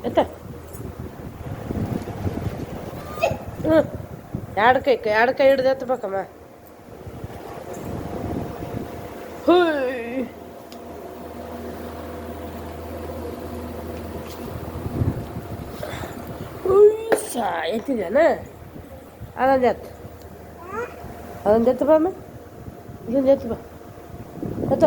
ಎತ್ತ ಹ್ಞೂ ಎರಡು ಕೈ ಹಿಡ್ದು ಎತ್ತಬೇಕಮ್ಮ. ಎತ್ತಿದ್ಯಾನ ಅದೊಂದು ಎತ್ತು ಬಾಮ್ಮ, ಇದೊಂದು ಎತ್ತು ಬಾ ಎತ್ತ.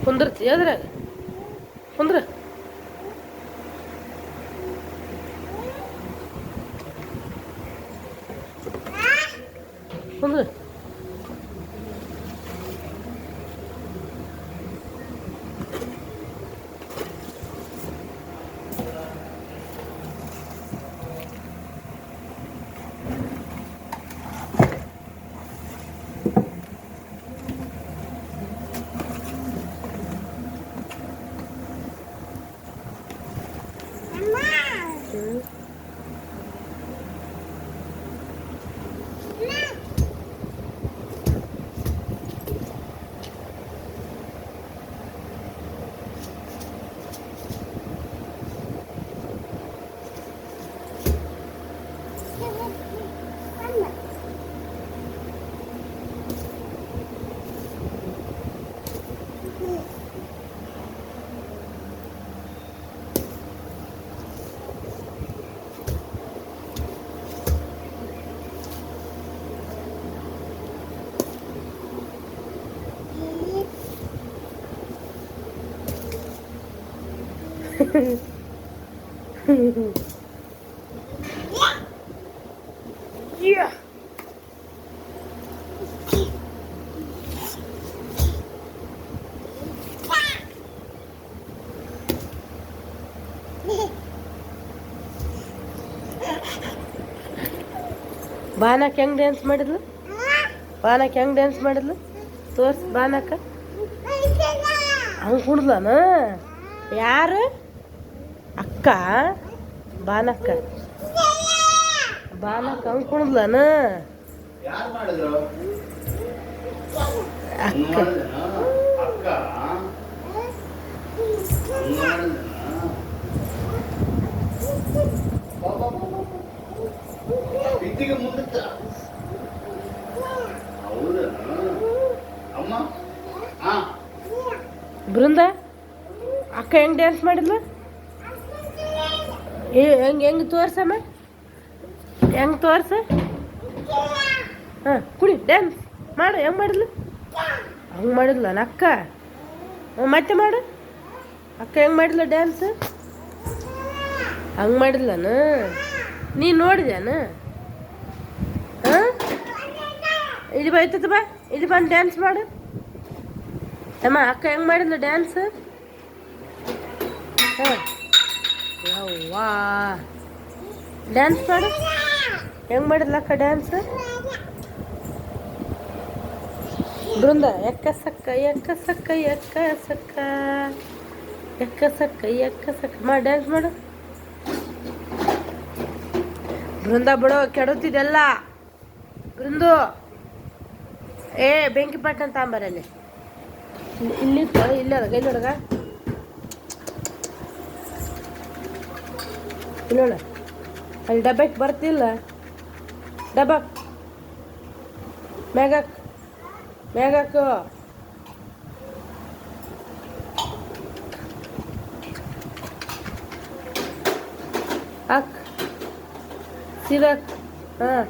ಕುಂದಿರ್ತಿ ಅದ್ರಾಗ ಕುಂದ್ರ. ಕುಂದ್ರ Yeah. ಬಾನಕ್ ಹೆಂಗ್ ಡ್ಯಾನ್ಸ್ ಮಾಡಿದ್ಲು? ಬಾನಕ್ ಹೆಂಗ್ ಡ್ಯಾನ್ಸ್ ಮಾಡಿದ್ಲು ತೋರ್ಸ್. ಬಾನಕ್ಕ ಹಂಗೆ ಕುಡ್ದನ? ಯಾರು? ಅಕ್ಕ ಬಾನಕ್ಕ ಹಂಗೆ ಕುಡ್ದನ? ಅಕ್ಕ ಬೃಂದ ಅಕ್ಕ ಹೆಂಗ್ ಡ್ಯಾನ್ಸ್ ಮಾಡಿದ್ಲು? ಹೆಂಗೆ ತೋರ್ಸಮ್ಮ, ಹೆಂಗೆ ತೋರ್ಸ. ಹಾಂ ಕುಡಿ ಡ್ಯಾನ್ಸ್ ಮಾಡು. ಹೆಂಗೆ ಮಾಡಿದ್ಲು? ಹಂಗೆ ಮಾಡಿದ್ಲ ಅಕ್ಕ? ಮತ್ತೆ ಮಾಡು. ಅಕ್ಕ ಹೆಂಗೆ ಮಾಡಿದ್ಲು ಡ್ಯಾನ್ಸ್? ಹಂಗೆ ಮಾಡಿದ್ಲನ? ನೀನು ನೋಡಿದ್ಯಾನ? ಹಾಂ ಇಲ್ಲಿ ಬೈತದ ಬಾ, ಇಲ್ಲಿ ಬಂದು ಡ್ಯಾನ್ಸ್ ಮಾಡು. ಅಮ್ಮ ಅಕ್ಕ ಹೆಂಗೆ ಮಾಡಿದ್ಲು ಡ್ಯಾನ್ಸ್? ಹಾಂ ಯವ್ವಾ ಡ್ಯಾನ್ಸ್ ಮಾಡು. ಹೆಂಗೆ ಮಾಡಿದ್ಲ ಅಕ್ಕ ಡ್ಯಾನ್ಸ್? ಬೃಂದ ಎಕ್ಕ ಸಕ್ಕ ಮಾಡಿ ಡ್ಯಾನ್ಸ್ ಮಾಡು. ಬೃಂದ ಬಿಡೋ ಕೆಡುತ್ತಿದ್ದೆಲ್ಲ. ಬೃಂದು ಬೆಂಕಿ ಪಟ್ಟಣ ತಾಂಬರಲ್ಲಿ ಇಲ್ಲಿ ಇಲ್ಲ ಅದ ಕೈ ನೋಡಗ ಇಲ್ಲೋಣ. ಅಲ್ಲಿ ಡಬ್ಬಕ್ಕೆ ಬರ್ತಿಲ್ಲ. ಡಬ್ಬಕ್ ಮ್ಯಾಗಕ್ ಹಾಕ್ ಸೀದಾಕ್. ಹಾಂ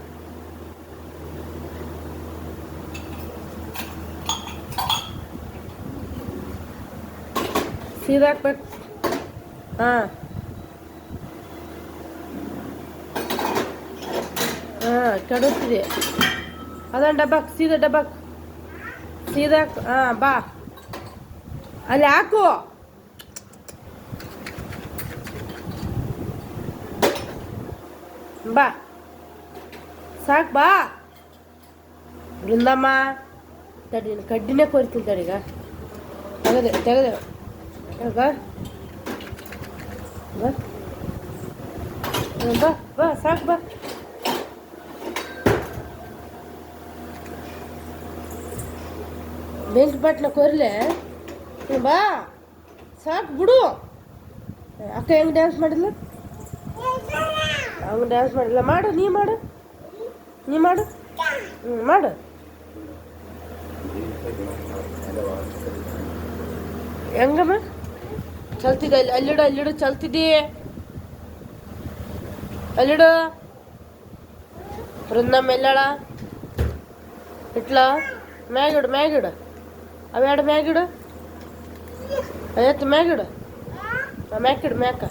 ಸೀದಾ ಹಾಕ್ಬೇಕು. ಹಾಂ ಕೆಡುತ್ತಿದೆ. ಅದೊಂದು ಡಬ್ಬಕ್ ಸೀದಾ ಹಾಂ ಬಾ ಅಲ್ಲಿ ಹಾಕು. ಬಾ ಸಾಕು ಬಾ. ಬೃಂದಮ್ಮ ತಡಿ ಕಡ್ಡಿನೇ ಕೊರಿತೀನಿ ತಡಿಗ. ತೆಗೆದೆ ಬಾ ಬಾ ಸಾಕು ಬಾ. ಬೆಂಕಿ ಪಟ್ನ ಕೊರ್ಲೆ ಬಾ ಸಾಕು ಬಿಡು. ಅಕ್ಕ ಹೆಂಗೆ ಡ್ಯಾನ್ಸ್ ಮಾಡಿಲ್ಲ? ಅವ್ನು ಡ್ಯಾನ್ಸ್ ಮಾಡಿಲ್ಲ. ಮಾಡು ನೀ ಮಾಡು, ನೀ ಮಾಡು. ಮಾಡು. ಹೆಂಗಮ್ಮ ಚಲ್ತಿದ್ದ? ಅಲ್ಲಿಡು ಅಲ್ಲಿಡು ಚಲ್ತಿದ್ದಿ. ಅಲ್ಲಿಡು. ಬೃಂದಮ್ಮ ಎಲ್ಲಾಳ ಇಟ್ಲ? ಮ್ಯಾಗಿಡು ಮ್ಯಾಗಿಡು. ಅವೆರಡು ಮ್ಯಾಗಿಡು. ಎತ್ತು ಮ್ಯಾಗಿಡು. ಮ್ಯಾಕಿಡು ಮ್ಯಾಕ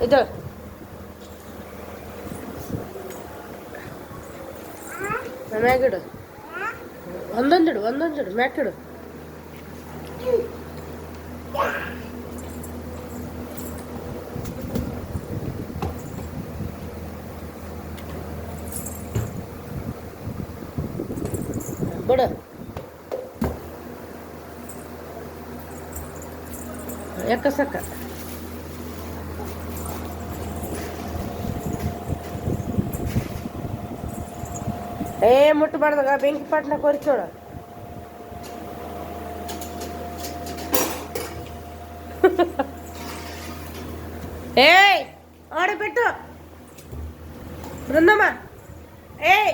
ಇದು. ಮ್ಯಾಗಿಡು. ಒಂದೊಂದಿಡು ಒಂದೊಂದಿಡು ಮ್ಯಾಕಿಡು. ಬಿಡು. ಎಕ್ಕಸಕ್ಕ ಮುಟ್ಟಬಾರ್ದಾಗ ಬೆಂಕಿ ಪಾಟ್ನ ಕೊರಿಸೋಳ. ಏಯ್ ಆಡಬಿಟ್ಟು ಬೃಂದಮ್ಮ. ಏಯ್